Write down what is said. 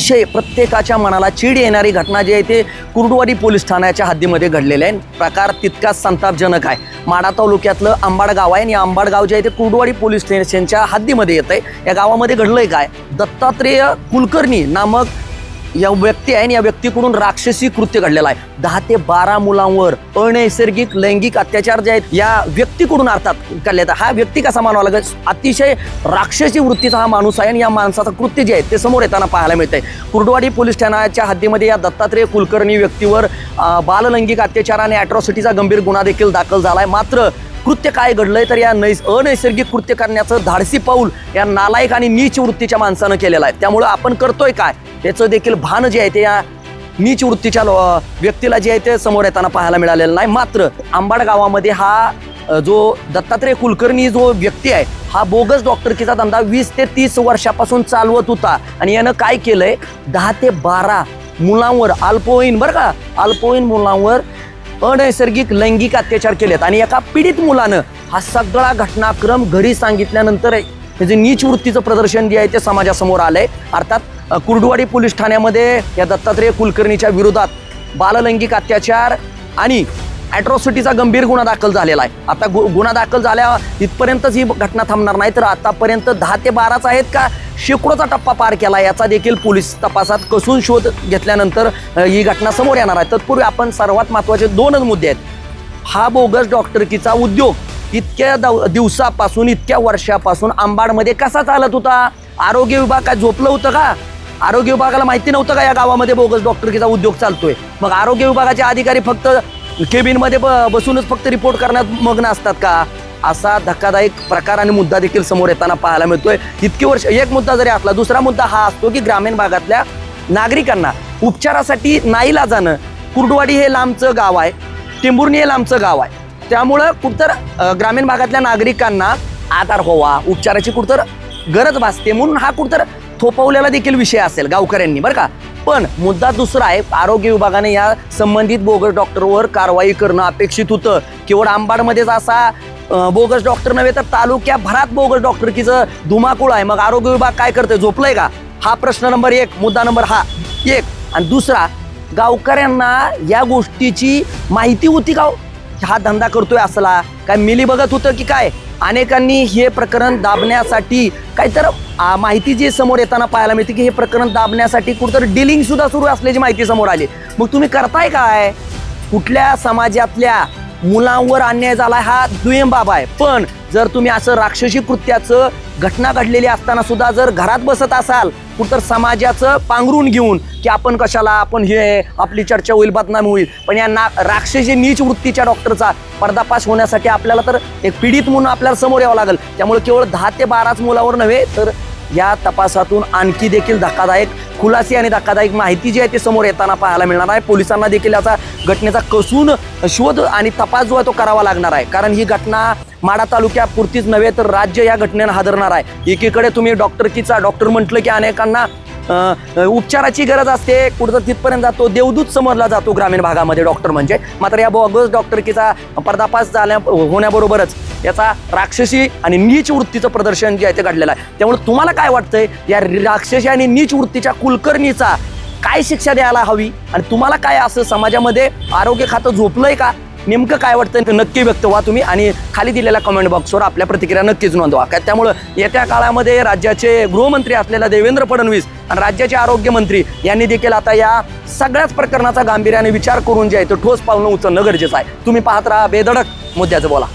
अतिशय प्रत्येकाच्या मनाला चीड येणारी घटना जी आहे ते कुर्डुवाडी पोलीस ठाण्याच्या हद्दीमध्ये घडलेले आहे। प्रकार तितकाच संतापजनक आहे। माढा तालुक्यातलं अंबाड गाव आहे आणि अंबाड गाव जे आहे ते कुर्डुवाडी पोलीस स्टेशनच्या हद्दीमध्ये येतं आहे। या गावामध्ये घडलंय काय, दत्तात्रेय कुलकर्णी नामक या व्यक्ती आहे आणि या व्यक्तीकडून राक्षसी कृत्य घडलेलं आहे। 10 ते 12 मुलांवर अनैसर्गिक लैंगिक अत्याचार जे आहेत या व्यक्तीकडून अर्थात केले। हा व्यक्ती कसा मानावा लागेल, अतिशय राक्षसी वृत्तीचा हा माणूस आहे आणि या माणसाचं कृत्य जे आहे ते समोर येताना पाहायला मिळतंय। कुर्डुवाडी पोलीस ठाण्याच्या हद्दीमध्ये या दत्तात्रेय कुलकर्णी व्यक्तीवर बाललैंगिक अत्याचार आणि अॅट्रॉसिटीचा गंभीर गुन्हा देखील दाखल झालाय। मात्र कृत्य काय घडलंय तर या अनैसर्गिक कृत्य करण्याचं धाडसी पाऊल या नालायक आणि नीच वृत्तीच्या माणसानं केलेलं आहे। त्यामुळे आपण करतोय काय याचं देखील भान जे आहे ते या नीच वृत्तीच्या व्यक्तीला जे आहे ते समोर येताना पाहायला मिळालेलं नाही। मात्र अंबाड गावामध्ये हा जो दत्तात्रेय कुलकर्णी जो व्यक्ती आहे हा बोगस डॉक्टरकीचा धंदा 20 ते 30 वर्षापासून चालवत होता आणि यानं काय केलंय 10 ते 12 मुलांवर अल्पवयीन बरं का अल्पवयीन मुलांवर अनैसर्गिक लैंगिक अत्याचार केलेत आणि एका पीडित मुलानं हा सगळा घटनाक्रम घरी सांगितल्यानंतर त्याचे नीच वृत्तीचं प्रदर्शन जे आहे ते समाजासमोर आलंय। अर्थात कुर्डुवाडी पोलीस ठाण्यामध्ये या दत्तात्रेय कुलकर्णीच्या विरोधात बाललैंगिक अत्याचार आणि अॅट्रॉसिटीचा गंभीर गुन्हा दाखल झालेला आहे। आता गुन्हा दाखल झाल्या इथपर्यंतच ही घटना थांबणार नाही तर आतापर्यंत 10 ते 12च आहेत का शेकडोचा टप्पा पार केला याचा देखील पोलीस तपासात कसून शोध घेतल्यानंतर ही घटना समोर येणार आहे। तत्पूर्वी आपण सर्वात महत्त्वाचे 2च मुद्दे आहेत। हा बोगस डॉक्टरकीचा उद्योग इतक्या दिवसापासून इतक्या वर्षापासून अंबाडमध्ये कसा चालत होता, आरोग्य विभाग काय झोपलं होतं का, आरोग्य विभागाला माहिती नव्हतं का या गावामध्ये बोगस डॉक्टरकीचा उद्योग चालतोय। मग आरोग्य विभागाचे अधिकारी फक्त केबिनमध्ये बसूनच फक्त रिपोर्ट करण्यात मग्न असतात का, असा धक्कादायक प्रकार आणि मुद्दा देखील समोर येताना पाहायला मिळतोय। इतकी वर्ष एक मुद्दा जरी असला, दुसरा मुद्दा हा असतो की ग्रामीण भागातल्या नागरिकांना उपचारासाठी नाईलाजानं कुर्डुवाडी हे लांबचं गाव आहे, टेंभुर्णी हे लांबचं गाव आहे, त्यामुळं कुठतर ग्रामीण भागातल्या नागरिकांना आधार व्हावा, उपचाराची कुठतर गरज भासते म्हणून हा कुठतर थोपवलेला देखील विषय असेल गावकऱ्यांनी बरं का। पण मुद्दा दुसरा आहे, आरोग्य विभागाने या संबंधित बोगस डॉक्टरवर कारवाई करणं अपेक्षित होतं। केवळ अंबाडमध्येच असा बोगस डॉक्टर नव्हे तर तालुक्याभरात बोगस डॉक्टरकीचं धुमाकूळ आहे। मग आरोग्य विभाग काय करतंय, झोपलंय का, हा प्रश्न नंबर 1, मुद्दा नंबर हा एक। आणि दुसरा, गावकऱ्यांना या गोष्टीची माहिती होती का, हा धंदा करतोय असला काय मिली बघत होतं की काय। अनेकांनी हे प्रकरण दाबण्यासाठी काहीतर माहिती जी समोर येताना पाहायला मिळते की हे प्रकरण दाबण्यासाठी कुठेतरी डिलिंग सुद्धा सुरू असल्याची माहिती समोर आली। मग तुम्ही करताय काय, कुठल्या समाजातल्या मुलांवर अन्याय झाला हा दुय्यम बाब आहे, पण जर तुम्ही असं राक्षसी कृत्याचं घटना घडलेली असताना सुद्धा जर घरात बसत असाल कुठं समाजाचं पांघरून घेऊन की आपण कशाला, आपण हे आपली चर्चा होईल, बदनामी होईल, पण या राक्षसी नीच वृत्तीच्या डॉक्टरचा पर्दाफाश होण्यासाठी आपल्याला तर एक पीडित म्हणून आपल्याला समोर यावं लागेल। त्यामुळे केवळ 10 ते 12च मुलावर नव्हे तर या तपासातून आणखी देखील धक्कादायक खुलासे आणि धक्कादायक माहिती जी आहे ते समोर येताना पाहायला मिळणार आहे। पोलिसांना देखील याचा घटनेचा कसून शोध आणि तपास जो आहे तो करावा लागणार आहे, कारण ही घटना माढा तालुक्यापुरतीच नव्हे तर राज्य या घटनेनं हादरणार आहे। एकीकडे तुम्ही डॉक्टर म्हटलं की अनेकांना उपचाराची गरज असते, कुठं तिथपर्यंत जातो, देवदूत समजला जातो ग्रामीण भागामध्ये डॉक्टर म्हणजे। मात्र या बोगस डॉक्टरकीचा पर्दाफाश होण्याबरोबरच याचा राक्षसी आणि नीच वृत्तीचं प्रदर्शन जे आहे ते घडलेलं आहे। त्यामुळे तुम्हाला काय वाटतंय, या राक्षसी आणि नीच वृत्तीच्या कुलकर्णीचा काय शिक्षा द्यायला हवी आणि तुम्हाला काय असं समाजामध्ये आरोग्य खातं झोपलंय का, नेमकं काय वाटतं नक्की व्यक्त व्हा तुम्ही आणि खाली दिलेल्या कमेंट बॉक्सवर आपल्या प्रतिक्रिया नक्कीच नोंदवा। त्यामुळं येत्या काळामध्ये राज्याचे गृहमंत्री असलेल्या देवेंद्र फडणवीस आणि राज्याचे आरोग्यमंत्री यांनी देखील आता या सगळ्याच प्रकरणाचा गांभीर्याने विचार करून जे आहे तो ठोस पावलं उचलणं गरजेचं आहे। तुम्ही पाहत राहा बेधडक मुद्द्याचं बोला।